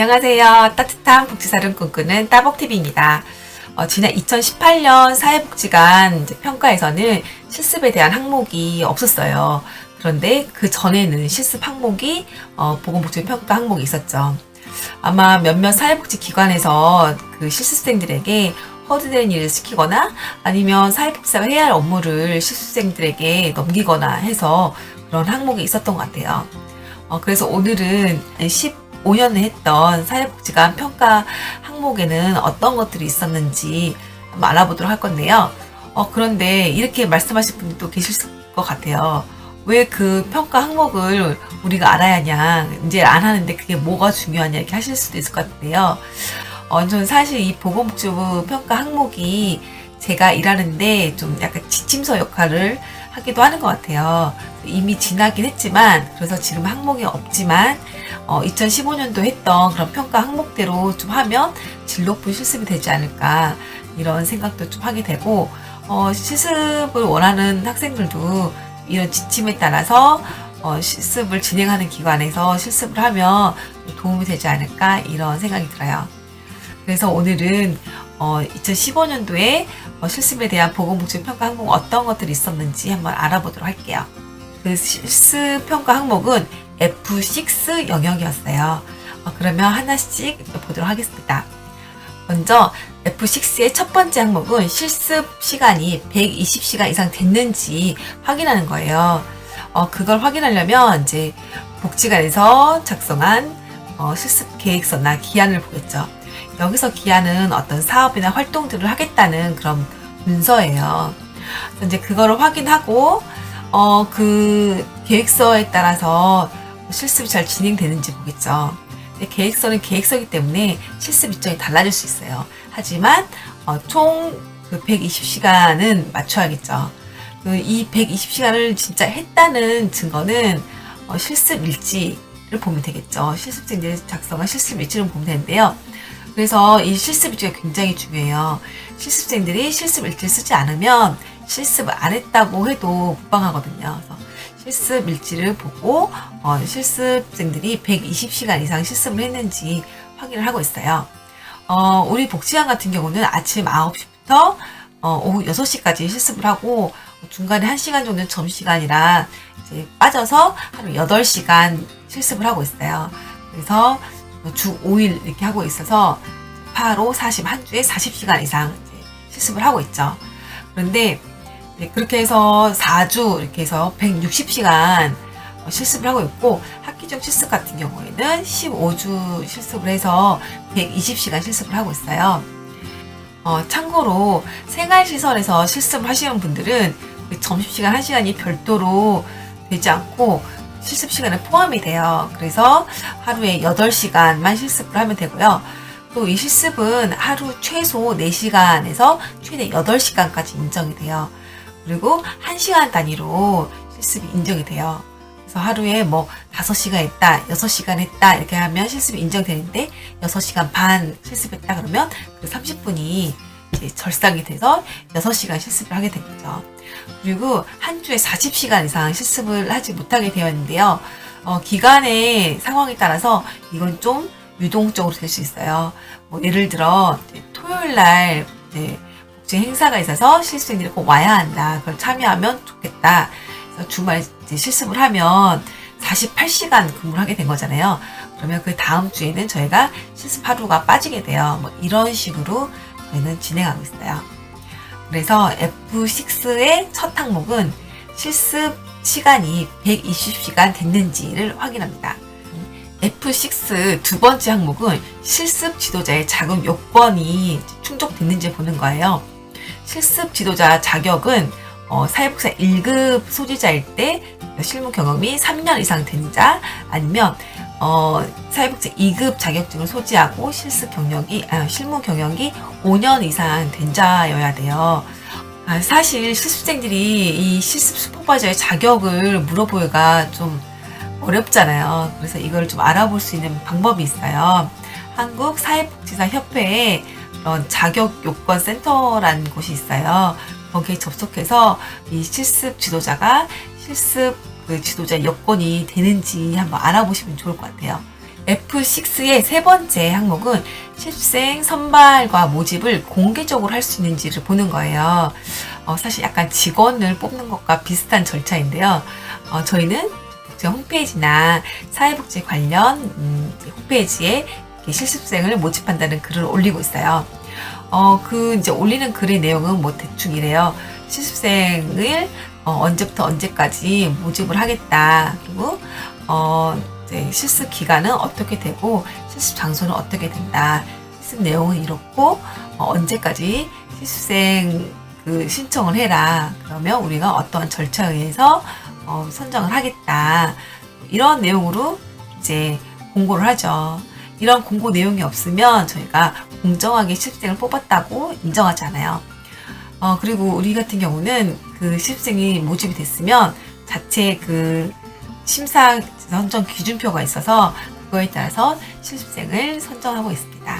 안녕하세요. 따뜻한 복지사를 꿈꾸는 따복TV입니다. 지난 2018년 사회복지관 평가에서는 실습에 대한 항목이 없었어요. 그런데 그 전에는 실습 항목이 보건복지평가 항목이 있었죠. 아마 몇몇 사회복지기관에서 그 실습생들에게 허드렛 일을 시키거나 아니면 사회복지사가 해야 할 업무를 실습생들에게 넘기거나 해서 그런 항목이 있었던 것 같아요. 그래서 오늘은 15년에 했던 사회복지관 평가 항목에는 어떤 것들이 있었는지 한번 알아보도록 할 건데요. 그런데 이렇게 말씀하실 분들도 계실 것 같아요. 왜 그 평가 항목을 우리가 알아야 하냐, 이제 안 하는데 그게 뭐가 중요하냐 이렇게 하실 수도 있을 것 같은데요. 저는 사실 이 보건복지부 평가 항목이 제가 일하는데 좀 약간 지침서 역할을 하기도 하는 것 같아요. 이미 지나긴 했지만, 그래서 지금 항목이 없지만 2015년도 했던 그런 평가 항목대로 좀 하면 질 높은 실습이 되지 않을까 이런 생각도 좀 하게 되고, 실습을 원하는 학생들도 이런 지침에 따라서 실습을 진행하는 기관에서 실습을 하면 도움이 되지 않을까 이런 생각이 들어요. 그래서 오늘은 2015년도에 실습에 대한 보건복지 평가 항목 어떤 것들이 있었는지 한번 알아보도록 할게요. 그 실습 평가 항목은 F6 영역이었어요. 그러면 하나씩 보도록 하겠습니다. 먼저 F6의 첫 번째 항목은 실습 시간이 120시간 이상 됐는지 확인하는 거예요. 그걸 확인하려면 이제 복지관에서 작성한 실습 계획서나 기한을 보겠죠. 여기서 기한은 어떤 사업이나 활동들을 하겠다는 그런 문서예요. 그래서 이제 그거를 확인하고 그 계획서에 따라서 실습이 잘 진행되는지 보겠죠. 근데 계획서는 계획서이기 때문에 실습 일정이 달라질 수 있어요. 하지만 총 그 120시간은 맞춰야겠죠. 이 120시간을 진짜 했다는 증거는 실습 일지를 보면 되겠죠. 실습생들이 작성한 실습 일지를 보면 되는데요. 그래서 이 실습 일지가 굉장히 중요해요. 실습생들이 실습 일지를 쓰지 않으면 실습을 안 했다고 해도 무방하거든요. 그래서 실습 일지를 보고 실습생들이 120시간 이상 실습을 했는지 확인을 하고 있어요. 우리 복지관 같은 경우는 아침 9시부터 오후 6시까지 실습을 하고 중간에 1시간 정도는 점심시간이라 이제 빠져서 하루 8시간 실습을 하고 있어요. 그래서 주 5일 이렇게 하고 있어서 8, 5, 40, 한 주에 40시간 이상 실습을 하고 있죠. 그런데 그렇게 해서 4주 이렇게 해서 160시간 실습을 하고 있고, 학기중 실습 같은 경우에는 15주 실습을 해서 120시간 실습을 하고 있어요. 참고로 생활시설에서 실습을 하시는 분들은 점심시간 1시간이 별도로 되지 않고 실습시간에 포함이 돼요. 그래서 하루에 8시간만 실습을 하면 되고요. 또 이 실습은 하루 최소 4시간에서 최대 8시간까지 인정이 돼요. 그리고 1시간 단위로 실습이 인정이 돼요. 그래서 하루에 뭐 5시간 했다, 6시간 했다 이렇게 하면 실습이 인정되는데 6시간 반 실습했다 그러면 그 30분이 이제 절상이 돼서 6시간 실습을 하게 된 거죠. 그리고 한 주에 40시간 이상 실습을 하지 못하게 되었는데요. 기간의 상황에 따라서 이건 좀 유동적으로 될 수 있어요. 뭐 예를 들어 토요일 날 복지 행사가 있어서 실습생들이 꼭 와야 한다. 그걸 참여하면 좋겠다. 그래서 주말 이제 실습을 하면 48시간 근무를 하게 된 거잖아요. 그러면 그 다음 주에는 저희가 실습 하루가 빠지게 돼요. 뭐 이런 식으로 저희는 진행하고 있어요. 그래서 F6의 첫 항목은 실습 시간이 120시간 됐는지를 확인합니다. F6 두 번째 항목은 실습 지도자의 자격 요건이 충족됐는지 보는 거예요. 실습 지도자 자격은 사회복지사 1급 소지자일 때 실무 경험이 3년 이상 된 자, 아니면 사회복지 2급 자격증을 소지하고 실무 경력이 5년 이상 된 자여야 돼요. 사실 실습생들이 이 실습 슈퍼바이저의 자격을 물어보기가 좀 어렵잖아요. 그래서 이걸 좀 알아볼 수 있는 방법이 있어요. 한국 사회복지사 협회에 그런 자격 요건 센터라는 곳이 있어요. 거기에 접속해서 이 실습 지도자가 실습 그 지도자 여건이 되는지 한번 알아보시면 좋을 것 같아요. F6의 세 번째 항목은 실습생 선발과 모집을 공개적으로 할 수 있는지를 보는 거예요. 사실 약간 직원을 뽑는 것과 비슷한 절차인데요. 저희는 복지관 홈페이지나 사회복지 관련 홈페이지에 실습생을 모집한다는 글을 올리고 있어요. 이제 올리는 글의 내용은 뭐 대충 이래요. 실습생을 언제부터 언제까지 모집을 하겠다. 그리고 이제 실습 기간은 어떻게 되고 실습 장소는 어떻게 된다. 실습 내용은 이렇고 언제까지 실습생 신청을 해라. 그러면 우리가 어떠한 절차에 의해서 선정을 하겠다. 이런 내용으로 이제 공고를 하죠. 이런 공고 내용이 없으면 저희가 공정하게 실습생을 뽑았다고 인정하지 않아요. 그리고 우리 같은 경우는 그 실습생이 모집이 됐으면 자체 심사 선정 기준표가 있어서 그거에 따라서 실습생을 선정하고 있습니다.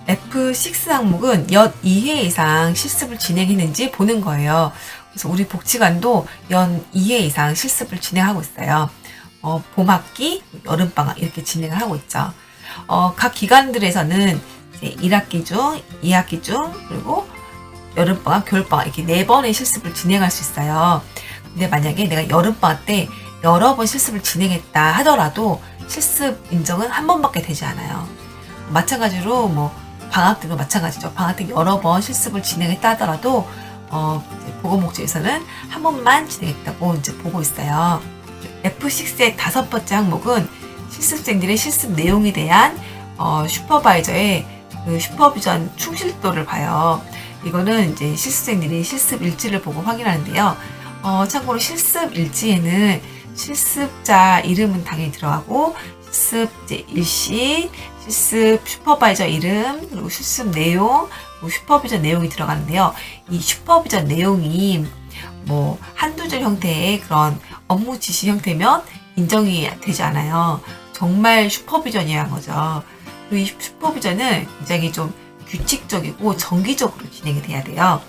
F6 항목은 연 2회 이상 실습을 진행했는지 보는 거예요. 그래서 우리 복지관도 연 2회 이상 실습을 진행하고 있어요. 봄학기, 여름방학 이렇게 진행을 하고 있죠. 각 기관들에서는 이제 1학기 중, 2학기 중, 그리고 여름방학, 겨울방학 이렇게 4번의 실습을 진행할 수 있어요. 근데 만약에 내가 여름방학 때 여러 번 실습을 진행했다 하더라도 실습 인정은 한 번밖에 되지 않아요. 마찬가지로 방학 때도 마찬가지죠. 방학 때 여러 번 실습을 진행했다 하더라도 보건복지에서는 한 번만 진행했다고 이제 보고 있어요. F6의 5번째 항목은 실습생들의 실습 내용에 대한 슈퍼바이저의 슈퍼비전 충실도를 봐요. 이거는 이제 실습생들이 실습 일지를 보고 확인하는데요. 참고로 실습 일지에는 실습자 이름은 당연히 들어가고 실습 일시, 실습 슈퍼바이저 이름, 그리고 실습 내용, 그리고 슈퍼비전 내용이 들어가는데요. 이 슈퍼비전 내용이 한두 줄 형태의 그런 업무 지시 형태면 인정이 되지 않아요. 정말 슈퍼비전이야 한 거죠. 그리고 이 슈퍼비전은 굉장히 좀 규칙적이고 정기적으로 진행이 돼야 돼요.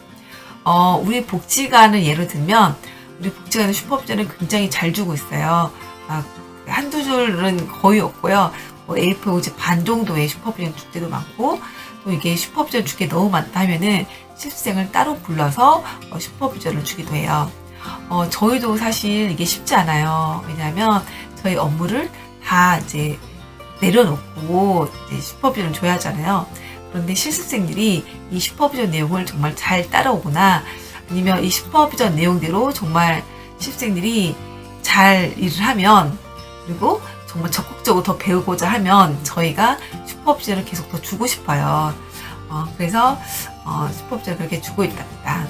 우리 복지관을 예로 들면 우리 복지관은 슈퍼비전을 굉장히 잘 주고 있어요. 한두 줄은 거의 없고요. A4 용지 반 정도의 슈퍼비전 줄 때도 많고, 또 이게 슈퍼비전 줄 게 너무 많다 하면은 실습생을 따로 불러서 슈퍼비전을 주기도 해요. 저희도 사실 이게 쉽지 않아요. 왜냐하면 저희 업무를 다 이제 내려놓고 이제 슈퍼비전을 줘야 하잖아요. 그런데 실습생들이 이 슈퍼비전 내용을 정말 잘 따라오거나 아니면 이 슈퍼비전 내용대로 정말 실습생들이 잘 일을 하면, 그리고 정말 적극적으로 더 배우고자 하면 저희가 슈퍼비전을 계속 더 주고 싶어요. 그래서 슈퍼비전을 그렇게 주고 있답니다.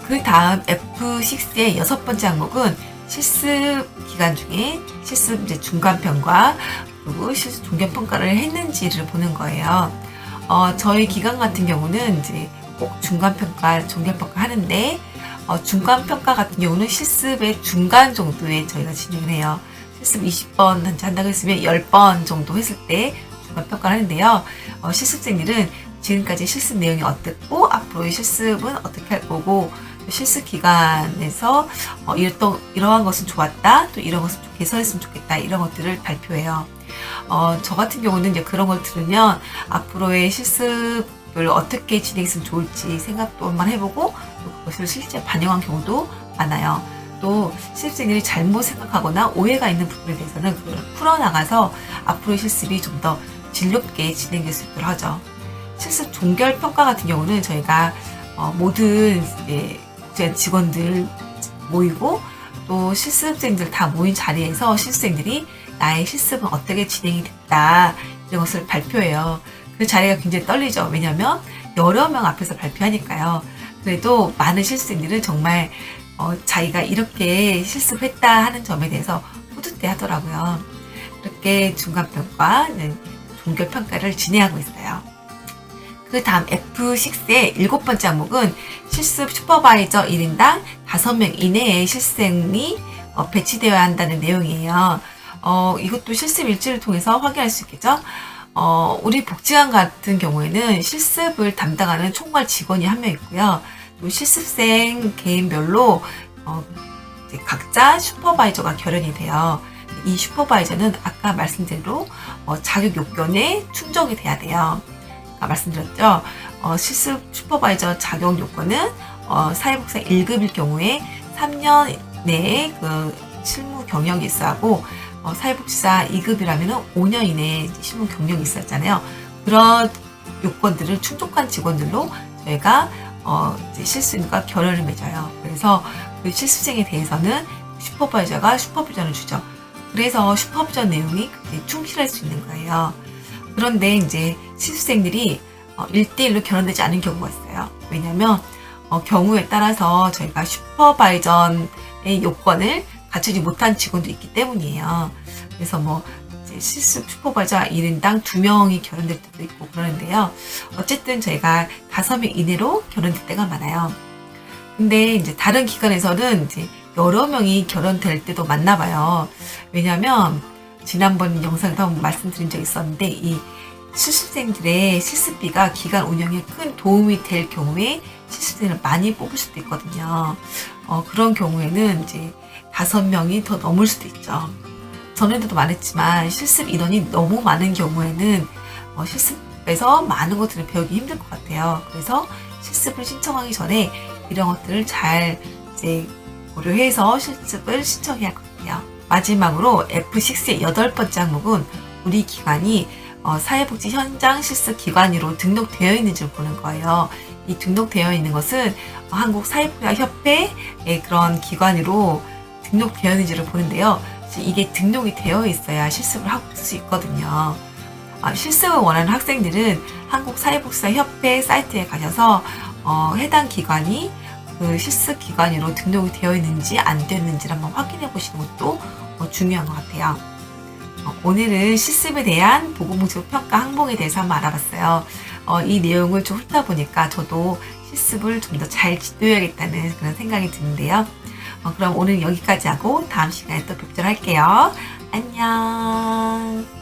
그 다음 F6의 6번째 항목은 실습 기간 중에 실습 이제 중간평가 그리고 실습 종결평가를 했는지를 보는 거예요. 저희 기관 같은 경우는 이제 꼭 중간평가, 종결평가 하는데 중간평가 같은 경우는 실습의 중간 정도에 저희가 진행을 해요. 실습 20번 한다고 했으면 10번 정도 했을 때 중간평가를 하는데요. 실습생들은 지금까지 실습 내용이 어땠고 앞으로의 실습은 어떻게 할 거고 실습 기간에서 이러한 것은 좋았다, 또 이런 것은 좀 개선했으면 좋겠다, 이런 것들을 발표해요. 저 같은 경우는 이제 그런 걸 들으면 앞으로의 실습을 어떻게 진행했으면 좋을지 생각도 한번 해보고 또 그것을 실제 반영한 경우도 많아요. 또 실습생들이 잘못 생각하거나 오해가 있는 부분에 대해서는 그걸 풀어나가서 앞으로의 실습이 좀 더 질롭게 진행될 수 있도록 하죠. 실습 종결평가 같은 경우는 저희가 모든 직원들 모이고 또 실습생들 다 모인 자리에서 실습생들이 나의 실습은 어떻게 진행이 됐다 이런 것을 발표해요. 그 자리가 굉장히 떨리죠. 왜냐하면 여러 명 앞에서 발표하니까요. 그래도 많은 실습생들은 정말 자기가 이렇게 실습했다 하는 점에 대해서 뿌듯해 하더라고요. 그렇게 중간평가, 종결평가를 진행하고 있어요. 그 다음 F6의 7번째 항목은 실습 슈퍼바이저 1인당 5명 이내의 실습생이 배치되어야 한다는 내용이에요. 이것도 실습 일지를 통해서 확인할 수 있겠죠. 우리 복지관 같은 경우에는 실습을 담당하는 총괄 직원이 한 명 있고요. 또 실습생 개인별로 각자 슈퍼바이저가 결연이 돼요. 이 슈퍼바이저는 아까 말씀드린 대로 자격 요건에 충족이 돼야 돼요. 아까 말씀드렸죠. 실습 슈퍼바이저 자격 요건은 사회복지사 1급일 경우에 3년 내에 그 실무 경력이 있어야 하고, 사회복지사 2급이라면 5년 이내에 실무 경력이 있어야 하잖아요. 그런 요건들을 충족한 직원들로 저희가 이제 실습생과 결연을 맺어요. 그래서 그 실습생에 대해서는 슈퍼바이저가 슈퍼비전을 주죠. 그래서 슈퍼비전 내용이 그게 충실할 수 있는 거예요. 그런데 이제 실습생들이 1대1로 결연되지 않은 경우가 있어요. 왜냐면 경우에 따라서 저희가 슈퍼바이전의 요건을 갖추지 못한 직원도 있기 때문이에요. 그래서 뭐 이제 실습 슈퍼바이저 1인당 2명이 결연될 때도 있고 그러는데요. 어쨌든 저희가 5명 이내로 결연될 때가 많아요. 근데 이제 다른 기관에서는 이제 여러 명이 결연될 때도 많나 봐요. 왜냐면 지난번 영상에도 한번 말씀드린 적이 있었는데, 이 실습생들의 실습비가 기관 운영에 큰 도움이 될 경우에 실습생을 많이 뽑을 수도 있거든요. 그런 경우에는 이제 5명이 더 넘을 수도 있죠. 전에도 말했지만 실습 인원이 너무 많은 경우에는 실습에서 많은 것들을 배우기 힘들 것 같아요. 그래서 실습을 신청하기 전에 이런 것들을 잘 이제 고려해서 실습을 신청해야 할 것 같아요. 마지막으로 F6의 8번째 항목은 우리 기관이 사회복지 현장 실습 기관으로 등록되어 있는지를 보는 거예요. 이 등록되어 있는 것은 한국 사회복지사 협회의 그런 기관으로 등록되어 있는지를 보는데요. 이게 등록이 되어 있어야 실습을 할 수 있거든요. 실습을 원하는 학생들은 한국 사회복지사 협회 사이트에 가셔서 해당 기관이 그 실습 기관으로 등록이 되어 있는지 안 되는지를 한번 확인해 보시는 것도 중요한 것 같아요. 오늘은 실습에 대한 보건복지부 평가 항목에 대해서 한번 알아봤어요. 이 내용을 좀 훑다 보니까 저도 실습을 좀 더 잘 지도해야겠다는 그런 생각이 드는데요. 그럼 오늘 여기까지 하고 다음 시간에 또 뵙도록 할게요. 안녕.